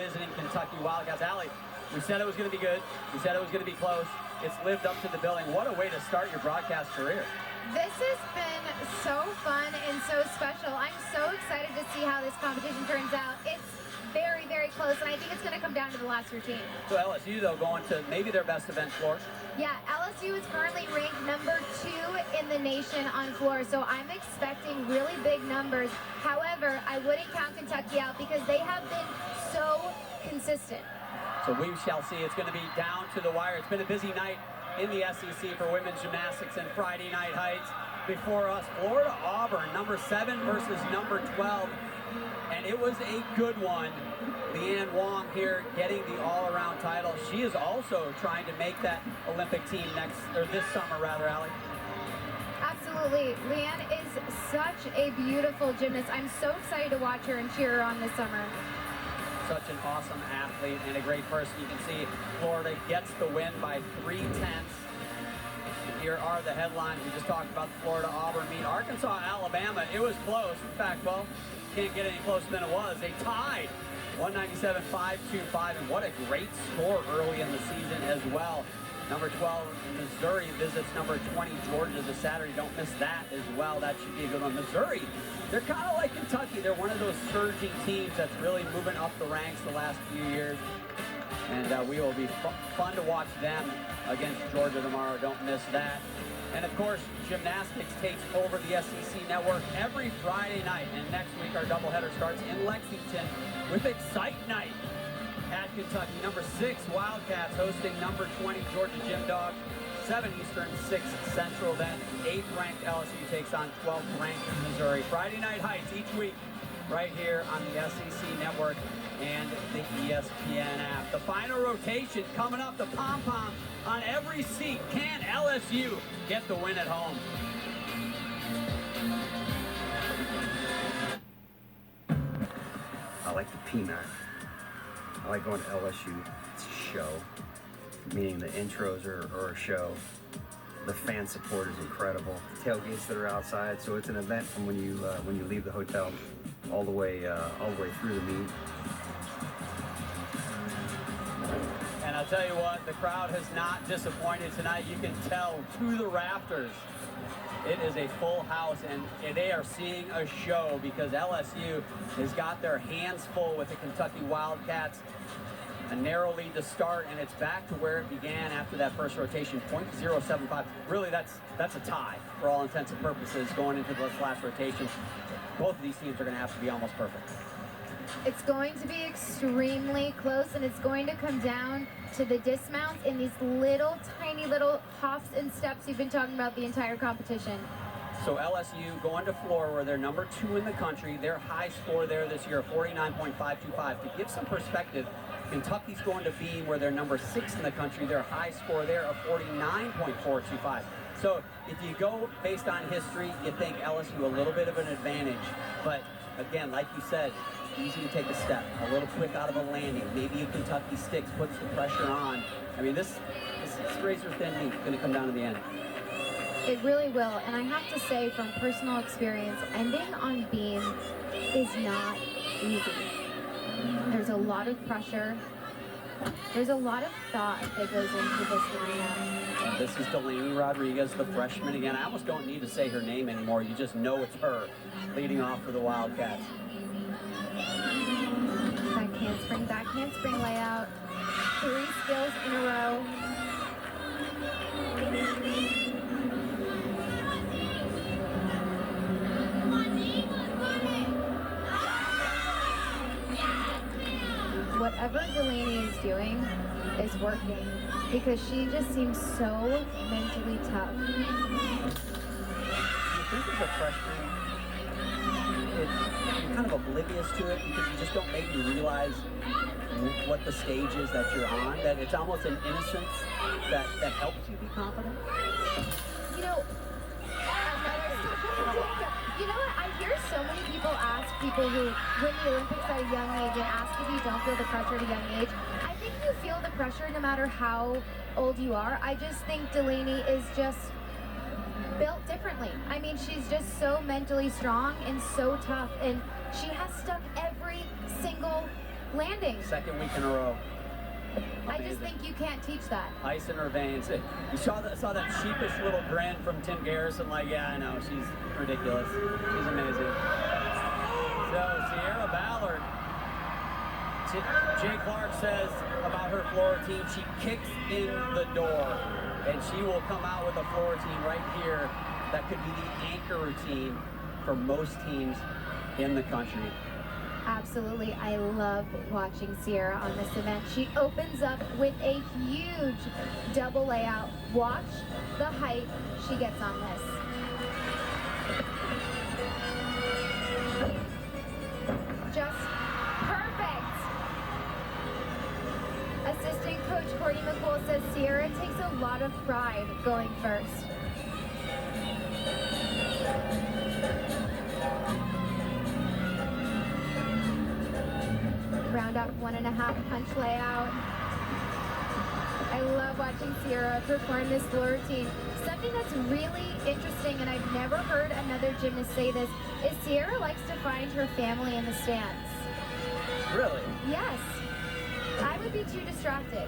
visiting Kentucky Wildcats. Allie, we said it was going to be good. We said it was going to be close. It's lived up to the billing. What a way to start your broadcast career. This has been so fun and so special. I'm so excited to see how this competition turns out. It's very, very close, and I think it's going to come down to the last routine. So LSU, though, going to maybe their best event floor. Yeah, LSU is currently ranked #2 in the nation on floor, so I'm expecting really big numbers. However, I wouldn't count Kentucky out because they have been so consistent. So we shall see. It's going to be down to the wire. It's been a busy night in the SEC for women's gymnastics and Friday Night Heights. Before us, Florida Auburn, #7 versus #12. And it was a good one. Leanne Wong here getting the all-around title. She is also trying to make that Olympic team this summer, rather, Allie. Absolutely. Leanne is such a beautiful gymnast. I'm so excited to watch her and cheer her on this summer. Such an awesome athlete and a great person. You can see Florida gets the win by 3/10. And here are the headlines. We just talked about the Florida-Auburn meet. Arkansas-Alabama, it was close. In fact, well, can't get any closer than it was. They tied 197-525, and what a great score early in the season as well. #12, Missouri visits #20, Georgia, this Saturday. Don't miss that as well. That should be a good one. Missouri, they're kind of like Kentucky. They're one of those surging teams that's really moving up the ranks the last few years. And we will be fun to watch them against Georgia tomorrow. Don't miss that. And of course, gymnastics takes over the SEC network every Friday night. And next week, our doubleheader starts in Lexington with Excite Night at Kentucky. #6, Wildcats hosting #20, Georgia Gym Dogs. 7 Eastern, 6 Central. Then 8th-ranked LSU takes on 12th-ranked Missouri. Friday Night Heights each week right here on the SEC network and the ESPN app. The final rotation coming up, the pom-pom on every seat. Can LSU get the win at home? I like the peanut. I like going to LSU. It's a show, meaning the intros are a show. The fan support is incredible. Tailgates that are outside, so it's an event from when you leave the hotel all the way through the meet. And I'll tell you what, the crowd has not disappointed tonight. You can tell to the rafters. It is a full house, and they are seeing a show because LSU has got their hands full with the Kentucky Wildcats. A narrow lead to start, and it's back to where it began after that first rotation, .075. Really, that's a tie for all intents and purposes going into this last rotation. Both of these teams are going to have to be almost perfect. It's going to be extremely close, and it's going to come down to the dismounts in these little, tiny little hops and steps you've been talking about the entire competition. So LSU going to floor where they're #2 in the country. Their high score there this year, 49.525. To give some perspective, Kentucky's going to be where they're #6 in the country. Their high score there of 49.425. So if you go based on history, you think LSU a little bit of an advantage. But again, like you said, easy to take a step, a little quick out of a landing. Maybe if Kentucky sticks, puts the pressure on. I mean, this razor thin meat going to come down to the end. It really will, and I have to say from personal experience, ending on beam is not easy. There's a lot of pressure. There's a lot of thought that goes into this lineup. This is Delaney Rodriguez, the freshman again. I almost don't need to say her name anymore. You just know it's her leading off for the Wildcats. Back handspring layout. 3 skills in a row. Whatever Delaney is doing is working because she just seems so mentally tough. You think as a freshman, you're kind of oblivious to it because you just don't maybe realize what the stage is that you're on, that it's almost an innocence that helps you be confident? You know, what? I hear so many people ask people who win the Olympics at a young age and ask if you don't feel the pressure at a young age. I think you feel the pressure no matter how old you are. I just think Delaney is just built differently. I mean, she's just so mentally strong and so tough, and she has stuck every single landing. Second week in a row. I just think you can't teach that. Ice in her veins. You saw that sheepish little grin from Tim Garrison, like, yeah, I know, she's ridiculous. She's amazing. So, Sierra Ballard. Jay Clark says about her floor routine, she kicks in the door, and she will come out with a floor routine right here that could be the anchor routine for most teams in the country. Absolutely. I love watching Sierra on this event. She opens up with a huge double layout. Watch the height she gets on this. Just perfect. Assistant coach Courtney McCool says Sierra takes a lot of pride going first. Round out 1.5 punch layout. I love watching Sierra perform this floor routine. Something that's really interesting, and I've never heard another gymnast say this, is Sierra likes to find her family in the stands. Really? Yes. I would be too distracted.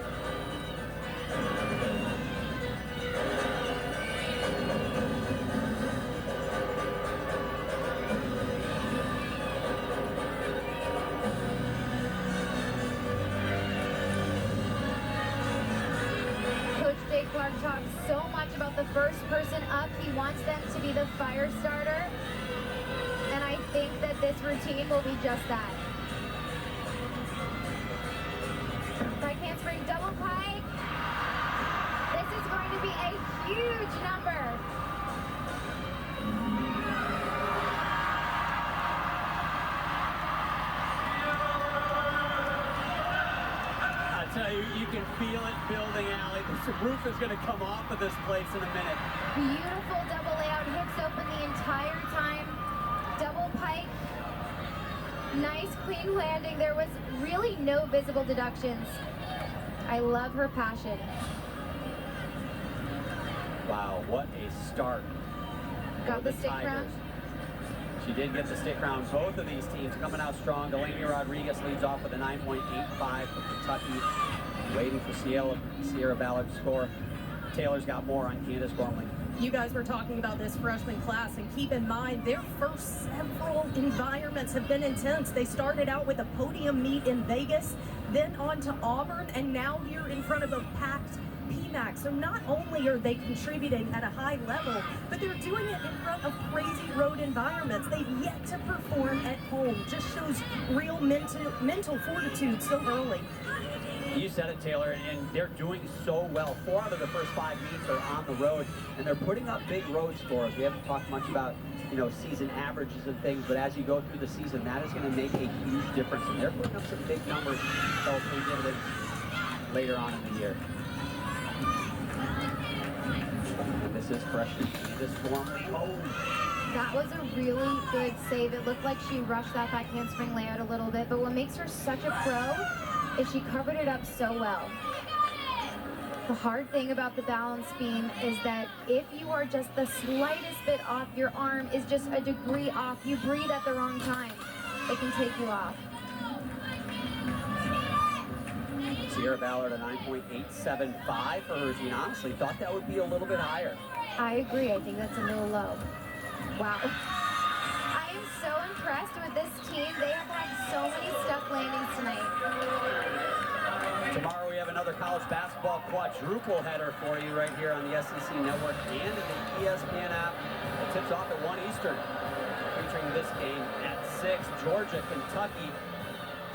Coach Jay Clark talks so much about the first person up. He wants them to be the fire starter. And I think that this routine will be just that. Pike handspring double pike. This is going to be a huge number. I tell you, you can feel it building, Allie. The roof is going to come off of this place in a minute. Beautiful double layout, hips open the entire time. Double pike. Nice clean landing. There was really no visible deductions. I love her passion. Wow, what a start. Got for the stick Tigers. round. She did get the stick round. Both of these teams coming out strong. Delaney Rodriguez leads off with a 9.85 for Kentucky. Waiting for Sierra Ballard to score. Taylor's got more on Candace Gormley. You guys were talking about this freshman class, and keep in mind their first several environments have been intense. They started out with a podium meet in Vegas, then on to Auburn, and now here in front of a packed PMAC. So not only are they contributing at a high level, but they're doing it in front of crazy road environments. They've yet to perform at home. Just shows real mental fortitude so early. You said it, Taylor, and they're doing so well. 4 out of the first 5 meets are on the road, and they're putting up big road scores. We haven't talked much about, season averages and things, but as you go through the season, that is going to make a huge difference. And they're putting up some big numbers that will pay dividends later on in the year. And this is freshman Candace Gormley. Oh! That was a really good save. It looked like she rushed that back handspring layout a little bit, but what makes her such a pro is she covered it up so well. The hard thing about the balance beam is that if you are just the slightest bit off, your arm is just a degree off, you breathe at the wrong time, it can take you off. Sierra Ballard a 9.875 for her. She honestly thought that would be a little bit higher. I agree. I think that's a little low. Wow. I am so impressed with this team. They have had so many stuck landings tonight. Tomorrow we have another college basketball quadruple header for you right here on the SEC Network and the ESPN app. It tips off at 1 Eastern, featuring this game at 6. Georgia, Kentucky,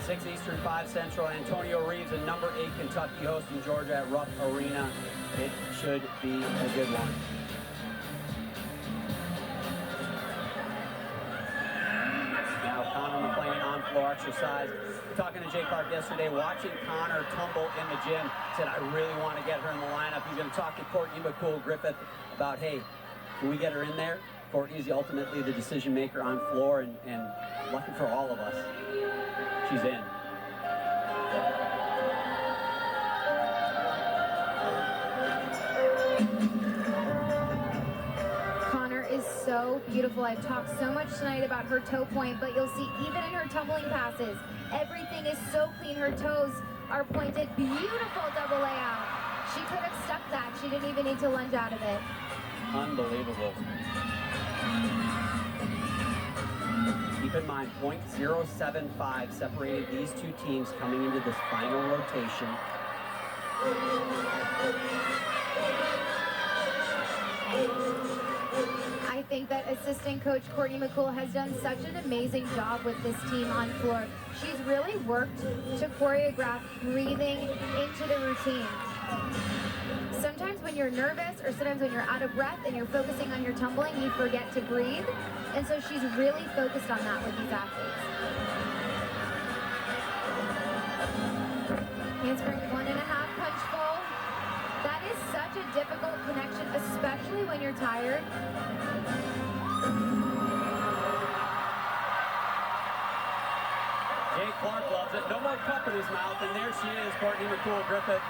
6 Eastern, 5 Central. Antonio Reeves and number 8 Kentucky hosting Georgia at Rupp Arena. It should be a good one. On-floor exercise. Talking to Jay Clark yesterday, watching Connor tumble in the gym, said, I really want to get her in the lineup. He's going to talk to Courtney McCool-Griffith about, hey, can we get her in there? Courtney's ultimately the decision maker on floor, and lucky for all of us, she's in. Connor is so beautiful. beautiful. I've talked so much tonight about her toe point, but you'll see even in her tumbling passes, everything is so clean. Her toes are pointed. Beautiful double layout. She could have stuck that. She didn't even need to lunge out of it. Unbelievable. Keep in mind, .075 separated these two teams coming into this final rotation. I think that assistant coach Courtney McCool has done such an amazing job with this team on floor. She's really worked to choreograph breathing into the routine. Sometimes when you're nervous or sometimes when you're out of breath and you're focusing on your tumbling, you forget to breathe. And so she's really focused on that with these athletes. Handspring 1.5 punch full. That is such a difficult connection, especially when you're tired. Jay Clark loves it. No more cup in his mouth, and there she is, Courtney McCool Griffith.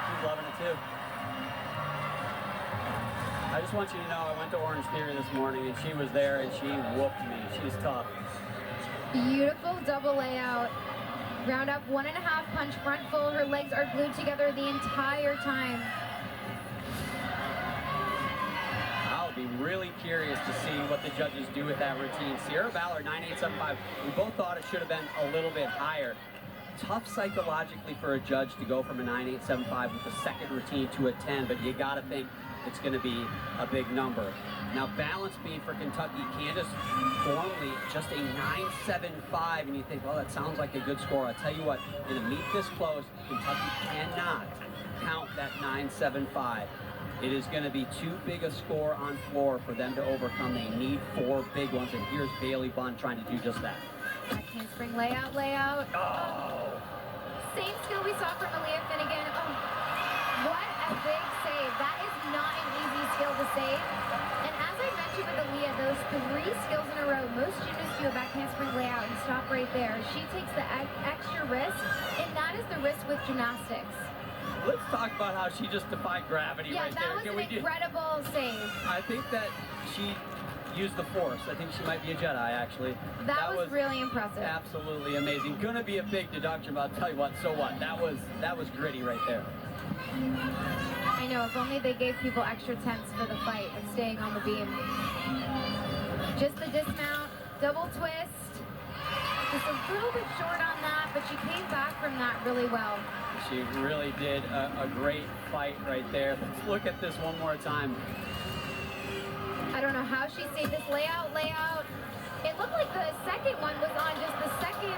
She's loving it too. I just want you to know I went to Orange Theory this morning and she was there and she whooped me. She's tough. Beautiful double layout. Round up 1.5 punch front full. Her legs are glued together the entire time. I'll be really curious to see what the judges do with that routine. Sierra Ballard, 9.875. We both thought it should have been a little bit higher. Tough psychologically for a judge to go from a 9.875 with the second routine to a 10, but you got to think it's going to be a big number. Now, balance beam for Kentucky, Candace Gormley, just a 9.75, and you think, well, that sounds like a good score. I'll tell you what, in a meet this close, Kentucky cannot count that 9.75. It is going to be too big a score on floor for them to overcome. They need 4 big ones, and here's Bailey Bunn trying to do just that. Back handspring layout, layout. Oh! Same skill we saw from Aaliyah Finnegan. Oh, what a big save. That is not an easy skill to save. And as I mentioned with Aaliyah, those 3 skills in a row, most gymnasts do a back handspring layout and stop right there. She takes the extra risk, and that is the risk with gymnastics. Let's talk about how she just defied gravity right there. Yeah, that was an incredible save. I think that she used the force. I think she might be a Jedi, actually. That was really impressive. Absolutely amazing. Gonna be a big deduction, but I'll tell you what, so what? That was gritty right there. I know, if only they gave people extra tenths for the fight and staying on the beam. Just the dismount, double twist. Just a little bit short on that, but she came back from that really well. She really did a great fight right there. Let's look at this one more time. I don't know how she stayed this layout. It looked like the second one was on just the second.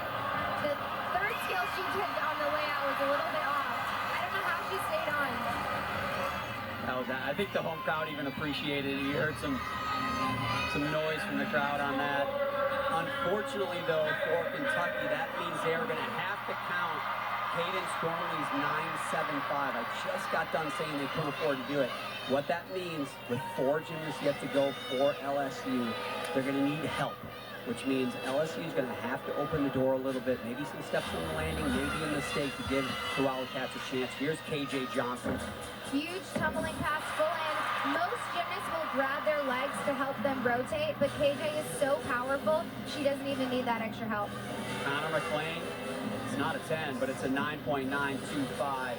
The third skill she did on the layout was a little bit off. I don't know how she stayed on. I think the home crowd even appreciated it. You heard some noise from the crowd on that. Unfortunately, though, for Kentucky, that means they are going to have to count Cadence Gormley's 9.75. I just got done saying they couldn't afford to do it. What that means, with 4 gymnasts yet to go for LSU, they're going to need help, which means LSU is going to have to open the door a little bit, maybe some steps on the landing, maybe a mistake to give the Wildcats a chance. Here's KJ Johnson. Huge tumbling pass full in. Most gymnasts will grab their legs to help them rotate, but KJ is so powerful, she doesn't even need that extra help. Connor McLean, it's not a 10, but it's a 9.925.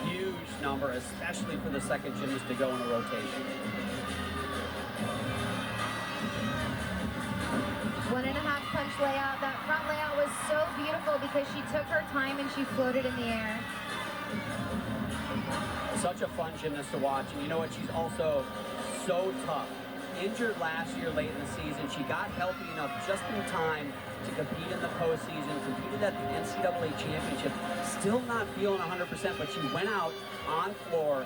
Huge number, especially for the second gymnast to go in a rotation. 1.5 punch layout. That front layout was so beautiful because she took her time and she floated in the air. Such a fun gymnast to watch, and you know what? She's also so tough. Injured last year late in the season. She got healthy enough just in time to compete in the postseason, competed at the NCAA championship, still not feeling 100%, but she went out on floor,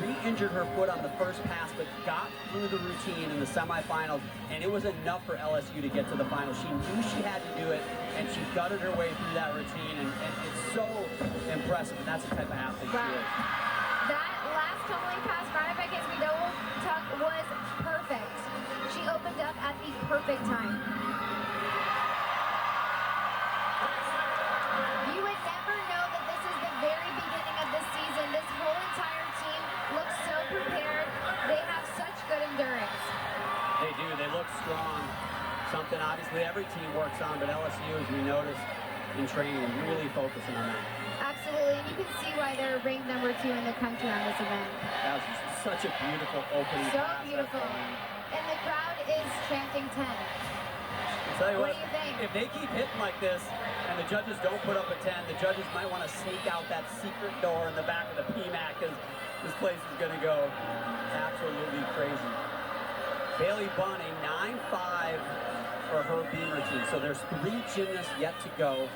re-injured her foot on the first pass, but got through the routine in the semifinals, and it was enough for LSU to get to the final. She knew she had to do it, and she gutted her way through that routine, and it's so impressive, and that's the type of athlete she is. That last tumbling pass, right back as we double tuck, was perfect. She opened up at the perfect time. You would never know that this is the very beginning of the season. This whole entire team looks so prepared. They have such good endurance. works on, but LSU, as we noticed in training, really focusing on that. Absolutely, and you can see why they're ranked number 2 in the country on this event. That was such a beautiful opening So pass. beautiful. And the crowd is chanting 10. Tell you What what, do you think? if they keep hitting like this and the judges don't put up a 10, the judges might want to sneak out that secret door in the back of the PMAC because this place is going to go absolutely crazy. Bailey Bunn, a 9.5 for her beam routine. So there's 3 gymnasts yet to go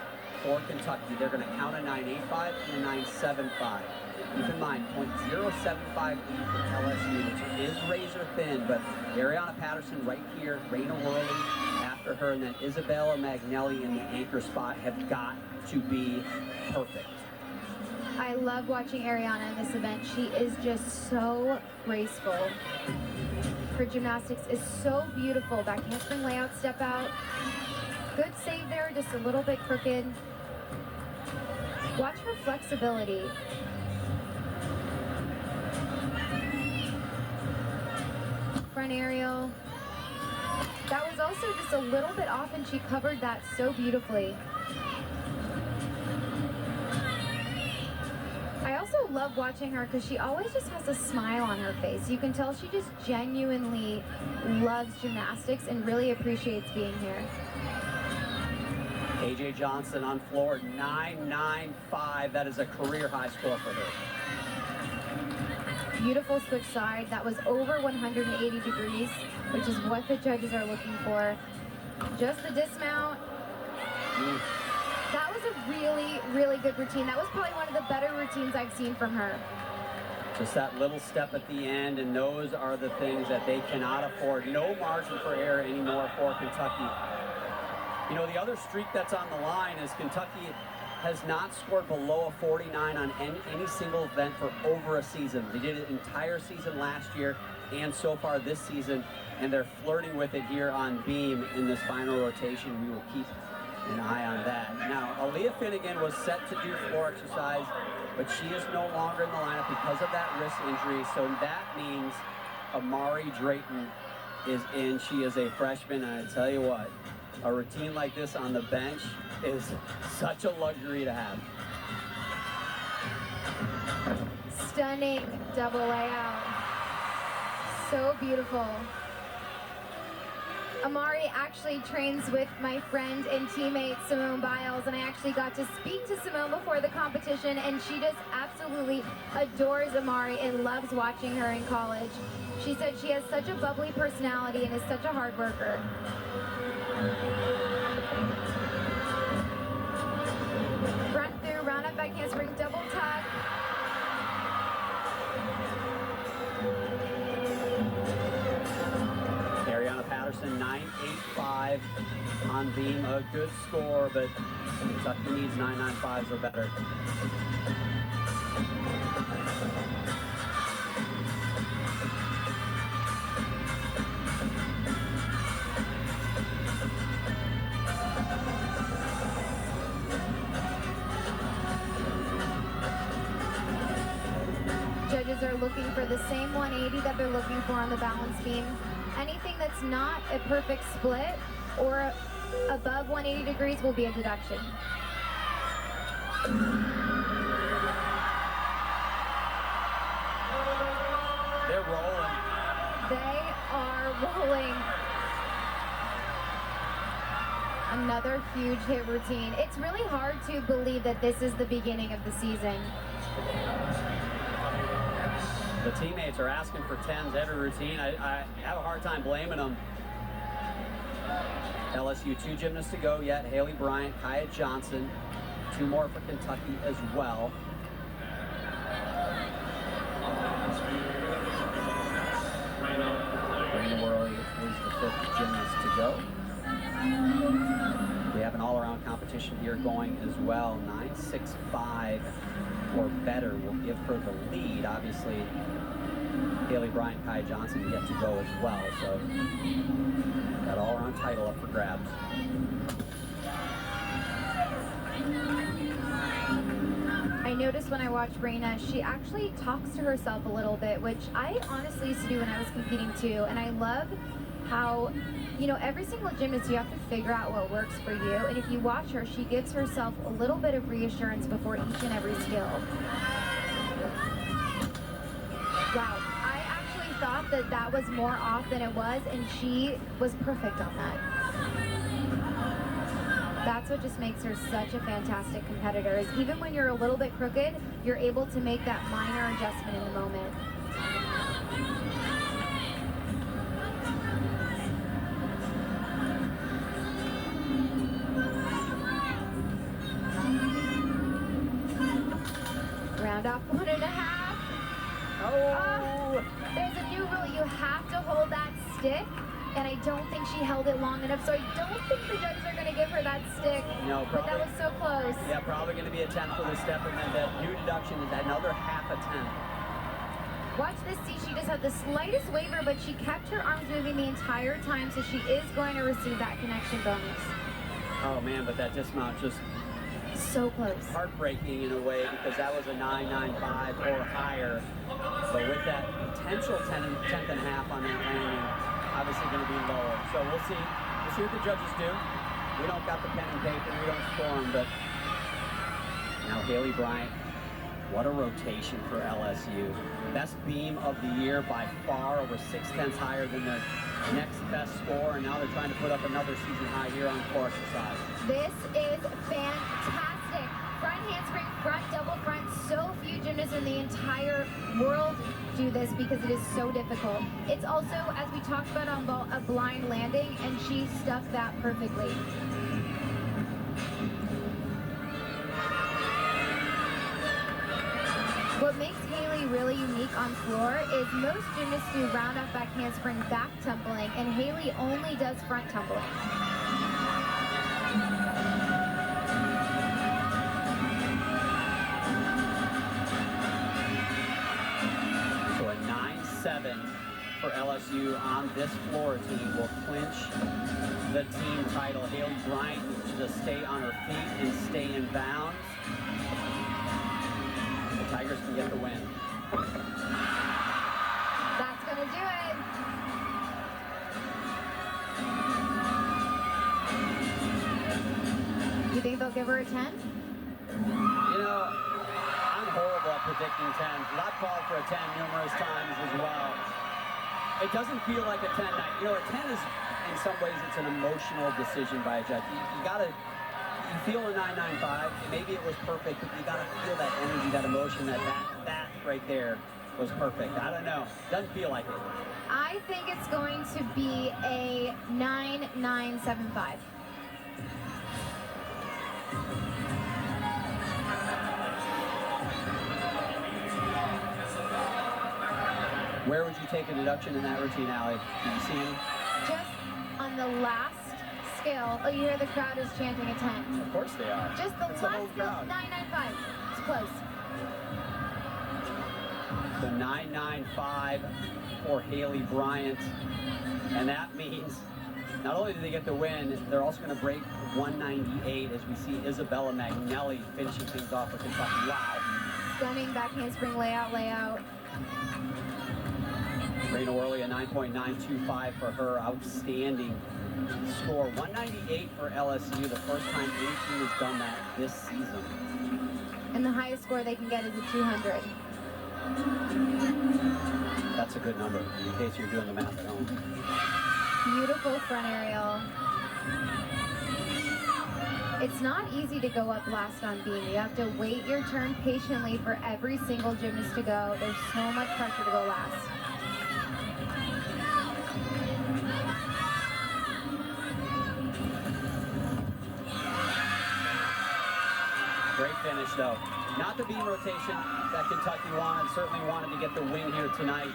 for Kentucky. They're going to count a 9.85 and a 9.75. Keep in mind, .075 lead for LSU, which is razor thin, but Ariana Patterson right here, Raina Worley after her, and then Isabella Magnelli in the anchor spot have got to be perfect. I love watching Ariana in this event. She is just so graceful. Her gymnastics is so beautiful. Back handspring layout, step out. Good save there, just a little bit crooked. Watch her flexibility. Front aerial. That was also just a little bit off, and she covered that so beautifully. I also love watching her because she always just has a smile on her face. You can tell she just genuinely loves gymnastics and really appreciates being here. AJ Johnson on floor, 9.95. That is a career high score for her. Beautiful switch side. That was over 180 degrees, which is what the judges are looking for. Just the dismount. That was a really, really good routine. That was probably one of the better routines I've seen from her. Just that little step at the end, and those are the things that they cannot afford. No margin for error anymore for Kentucky. You know, the other streak that's on the line is Kentucky has not scored below a 49 on any single event for over a season. They did it entire season last year and so far this season, and they're flirting with it here on beam in this final rotation. We will keep an eye on that. Now, Aaliyah Finnegan was set to do floor exercise, but she is no longer in the lineup because of that wrist injury, so that means Amari Drayton is in. She is a freshman, and I tell you what, a routine like this on the bench is such a luxury to have. Stunning double layout. So beautiful. Amari actually trains with my friend and teammate Simone Biles, and I actually got to speak to Simone before the competition, and she just absolutely adores Amari and loves watching her in college. She said she has such a bubbly personality and is such a hard worker. Front through, round up back handspring, double tuck. Ariana Patterson, 9.85 on beam, a good score, but Kentucky needs 9.95s or better. Judges are looking for the same 180 that they're looking for on the balance beam. Anything that's not a perfect split or above 180 degrees will be a deduction. They're rolling. They are rolling. Another huge hit routine. It's really hard to believe that this is the beginning of the season. The teammates are asking for 10s every routine. I have a hard time blaming them. LSU, 2 gymnasts to go yet. Haley Bryant, Kaya Johnson. 2 more for Kentucky as well. Raina Worley is the 5th gymnast to go. We have an all-around competition here going as well. 9.65 or better will give her the lead. Obviously, Haley Bryant, Kaya Johnson yet to go as well. So that all-around title up for grabs. I noticed when I watch Raina, she actually talks to herself a little bit, which I honestly used to do when I was competing too. And I love how you know, every single gymnast, you have to figure out what works for you. And if you watch her, she gives herself a little bit of reassurance before each and every skill. Wow, I actually thought that that was more off than it was, and she was perfect on that. That's what just makes her such a fantastic competitor, is even when you're a little bit crooked, you're able to make that minor adjustment in the moment. Round off 1.5. Oh! There's a new rule. You have to hold that stick, and I don't think she held it long enough, so I don't think the judges are going to give her that stick. No, but that was so close. Yeah, probably going to be a 10 for the step, and then the new deduction is another half a 10. Watch this. See, she just had the slightest waver, but she kept her arms moving the entire time, so she is going to receive that connection bonus. Oh man, but that dismount just So close. heartbreaking in a way, because that was a 9.95 or higher. But with that potential 10th and a half on that landing, obviously going to be lower. So we'll see. We'll see what the judges do. We don't got the pen and paper. We don't score them, but now Haley Bryant. What a rotation for LSU. Best beam of the year by far, over 0.6 higher than their next best score, and now they're trying to put up another season high here on core exercise. This is fantastic. Front handspring, front double front. So few gymnasts in the entire world do this because it is so difficult. It's also, as we talked about on ball, a blind landing, and she stuck that perfectly. What makes Haley really unique on floor is most gymnasts do round off back handspring back tumbling, and Haley only does front tumbling. So a 9-7 for LSU on this floor team will clinch the team title. Haley Bryant needs to just stay on her feet and stay in bounds. The Tigers can get the win. That's gonna do it. You think they'll give her a 10? You know, I'm horrible at predicting 10s, but I've called for a 10 numerous times as well. It doesn't feel like a 10 night. You know, a 10 is, in some ways, it's an emotional decision by a judge. You gotta, you feel a 9.95, maybe it was perfect, but you gotta feel that energy, that emotion, that right there was perfect. I don't know, doesn't feel like it. I think it's going to be a 9.975. Where would you take a deduction in that routine, Allie? Did you see any? Just on the last scale, oh, you hear the crowd is chanting a 10. Of course they are. Just the It's the whole last scale, crowd. 9.95. It's close. So 9.95 for Haley Bryant, and that means not only do they get the win, they're also going to break 198 as we see Isabella Magnelli finishing things off for Kentucky. Wow. Stunning back handspring layout. Rayna Worley, a 9.925 for her. Outstanding score. 198 for LSU, the first time any team has done that this season. And the highest score they can get is a 200. That's a good number, in case you're doing the math at home. Beautiful front aerial. It's not easy to go up last on beam. You have to wait your turn patiently for every single gymnast to go. There's so much pressure to go last. Great finish, though. Not the beam rotation that Kentucky wanted. Certainly wanted to get the win here tonight.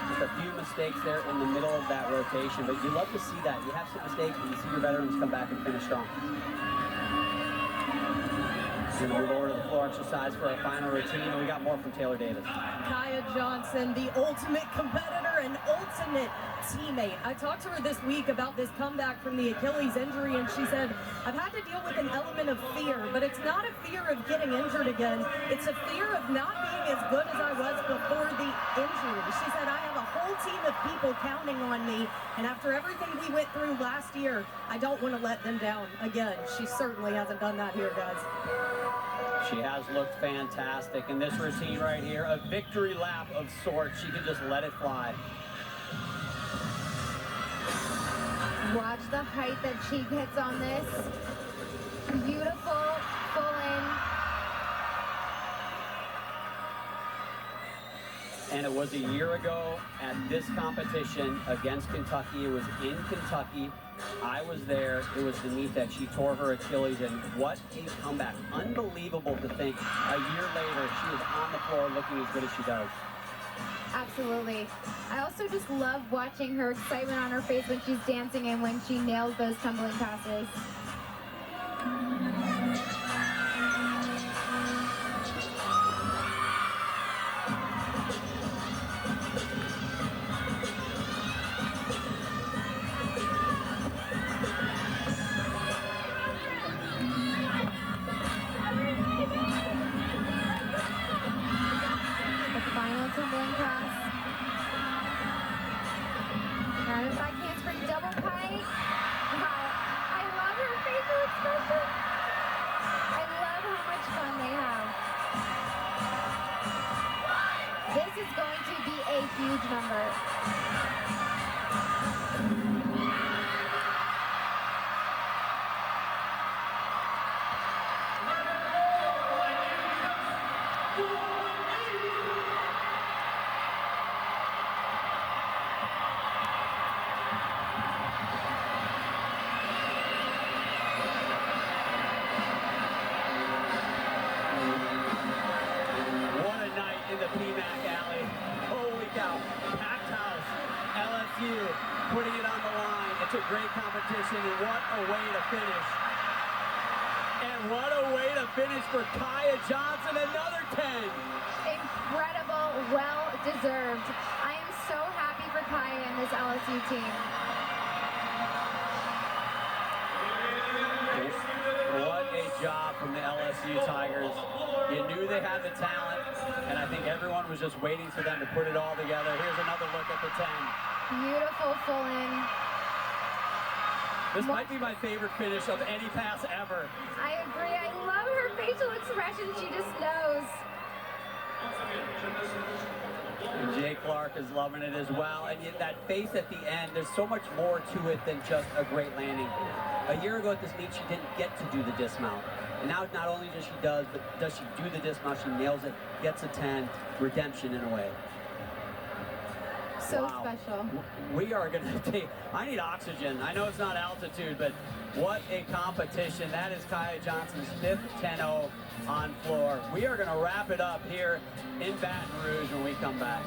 Just a few mistakes there in the middle of that rotation. But you love to see that. You have some mistakes, but you see your veterans come back and finish strong. We're going to move over to the floor exercise for our final routine, and we got more from Taylor Davis. Kaya Johnson, the ultimate competitor an ultimate teammate. I talked to her this week about this comeback from the Achilles injury, and she said, I've had to deal with an element of fear, but it's not a fear of getting injured again. It's a fear of not being as good as I was before the injury. She said, I have a whole team of people counting on me, and after everything we went through last year, I don't want to let them down again. She certainly hasn't done that here, guys. She has looked fantastic in this routine right here. A victory lap of sorts. She can just let it fly. Watch the height that she gets on this. Beautiful, full in. And it was a year ago at this competition against Kentucky. It was in Kentucky. I was there. It was the meet that she tore her Achilles, and what a comeback. Unbelievable to think a year later she is on the floor looking as good as she does. Absolutely. I also just love watching her excitement on her face when she's dancing and when she nails those tumbling passes. Tumbling pass. Rounded back handspring double pike. Wow. I love her facial expression. I love how much fun they have. This is going to be a huge number. LSU putting it on the line. It's a great competition, and what a way to finish. And what a way to finish for Kaya Johnson, another 10. Incredible, well-deserved. I am so happy for Kaya and this LSU team. What a job from the LSU Tigers. You knew they had the talent, and I think everyone was just waiting for them to put it all together. Here's another look at the 10. Beautiful full in. This might be my favorite finish of any pass ever. I agree. I love her facial expression. She just knows. And Jay Clark is loving it as well. And yet that face at the end, there's so much more to it than just a great landing. A year ago at this meet, she didn't get to do the dismount. And now not only does she do the dismount, she nails it, gets a 10, redemption in a way. So wow. special. We are going to take, I need oxygen. I know it's not altitude, but what a competition. That is Kaya Johnson's 5th 10-0 on floor. We are going to wrap it up here in Baton Rouge when we come back.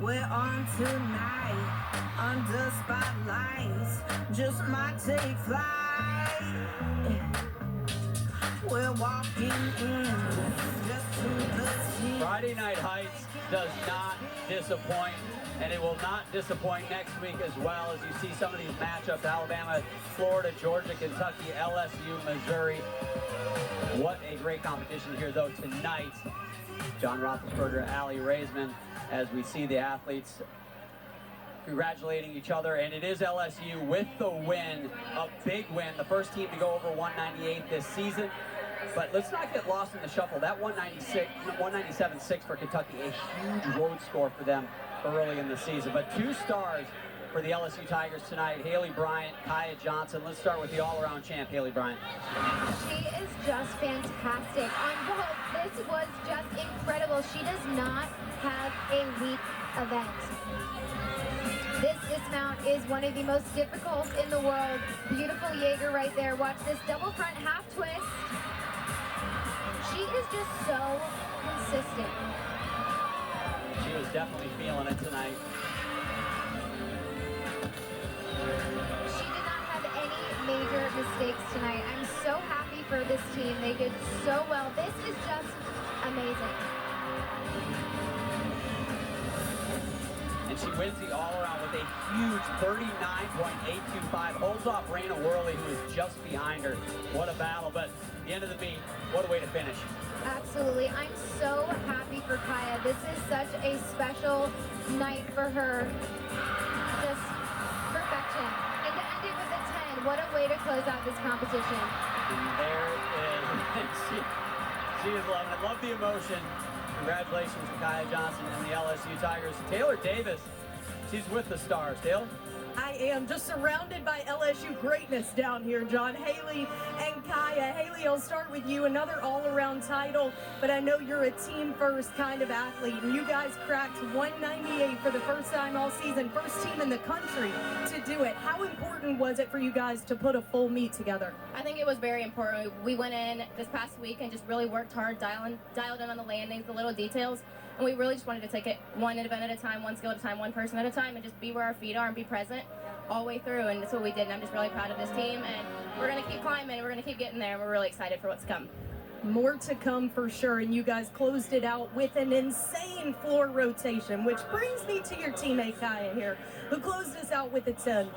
We're on tonight, under spotlights, just might take flight. We're walking in, just to the scene. Friday Night Heights does not disappoint, and it will not disappoint next week as well, as you see some of these matchups: Alabama, Florida, Georgia, Kentucky, LSU, Missouri. What a great competition here, though, tonight. John Roethlisberger, Allie Raisman, as we see the athletes congratulating each other, and it is LSU with the win, a big win, the first team to go over 198 this season. But let's not get lost in the shuffle. That 197.6 for Kentucky, a huge road score for them early in the season. But 2 stars for the LSU Tigers tonight: Haley Bryant, Kaya Johnson. Let's start with the all-around champ, Haley Bryant. She is just fantastic. On vault, this was just incredible. She does not have a weak event. This dismount is one of the most difficult in the world. Beautiful Jaeger right there. Watch this double front half twist. She is just so consistent. She was definitely feeling it tonight. mistakes tonight. I'm so happy for this team. They did so well. This is just amazing. And she wins the all-around with a huge 39.825. Holds off Raina Worley, who is just behind her. What a battle, but at the end of the meet, what a way to finish. Absolutely. I'm so happy for Kaya. This is such a special night for her. Just perfection. And to end it with a 10, what a way to close out this competition. And there is, she is loving it. Love the emotion. Congratulations to Kaya Johnson and the LSU Tigers. Taylor Davis, she's with the Stars. Taylor? I am just surrounded by LSU greatness down here, John. Haley and Kaya. Haley, I'll start with you. Another all-around title, but I know you're a team-first kind of athlete, and you guys cracked 198 for the first time all season. First team in the country to do it. How important was it for you guys to put a full meet together? I think it was very important. We went in this past week and just really worked hard, dialed in on the landings, the little details. And we really just wanted to take it one event at a time, one skill at a time, one person at a time, and just be where our feet are and be present all the way through. And that's what we did. And I'm just really proud of this team. And we're going to keep climbing. We're going to keep getting there. And we're really excited for what's to come. More to come for sure. And you guys closed it out with an insane floor rotation, which brings me to your teammate Kaya here, who closed us out with a 10.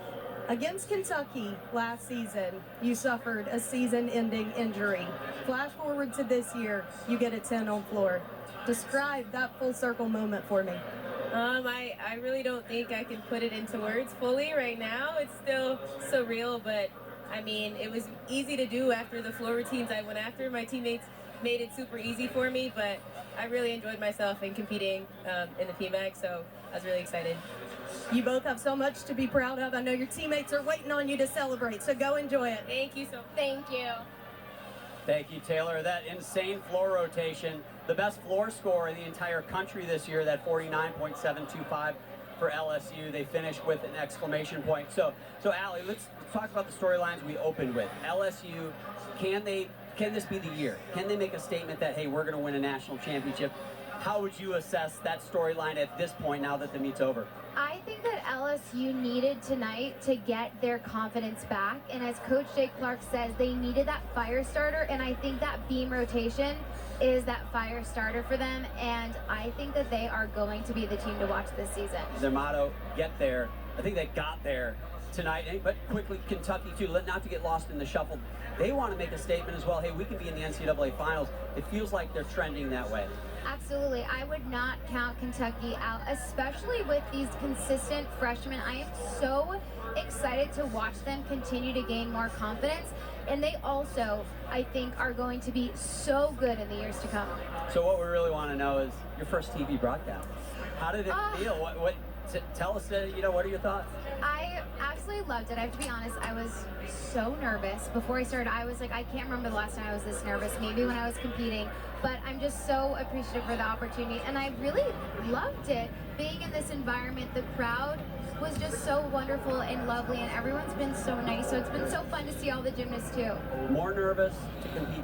Against Kentucky last season, you suffered a season-ending injury. Flash forward to this year, you get a 10 on floor. Describe that full circle moment for me. I really don't think I can put it into words fully right now. It's still surreal, but I mean, it was easy to do after the floor routines I went after. My teammates made it super easy for me, but I really enjoyed myself in competing in the PMAC, so I was really excited. You both have so much to be proud of. I know your teammates are waiting on you to celebrate, so go enjoy it. Thank you so much. Thank you. Thank you, Taylor. That insane floor rotation, the best floor score in the entire country this year, that 49.725 for LSU. They finished with an exclamation point. So Allie, let's talk about the storylines we opened with. LSU, can this be the year? Can they make a statement that, hey, we're going to win a national championship? How would you assess that storyline at this point now that the meet's over? I think that LSU needed tonight to get their confidence back, and as Coach Jake Clark says, they needed that fire starter, and I think that beam rotation is that fire starter for them, and I think that they are going to be the team to watch this season. Their motto, get there. I think they got there tonight, but quickly Kentucky too, not to get lost in the shuffle. They want to make a statement as well. Hey, we can be in the NCAA finals. It feels like they're trending that way. Absolutely. I would not count Kentucky out, especially with these consistent freshmen. I am so excited to watch them continue to gain more confidence. And they also, I think, are going to be so good in the years to come. So what we really want to know is your first TV broadcast. How did it feel? Tell us, what are your thoughts? I absolutely loved it. I have to be honest, I was so nervous. Before I started, I was like, I can't remember the last time I was this nervous, maybe when I was competing. But I'm just so appreciative for the opportunity. And I really loved it. Being in this environment, the crowd was just so wonderful and lovely, and everyone's been so nice. So it's been so fun to see all the gymnasts too. More nervous to compete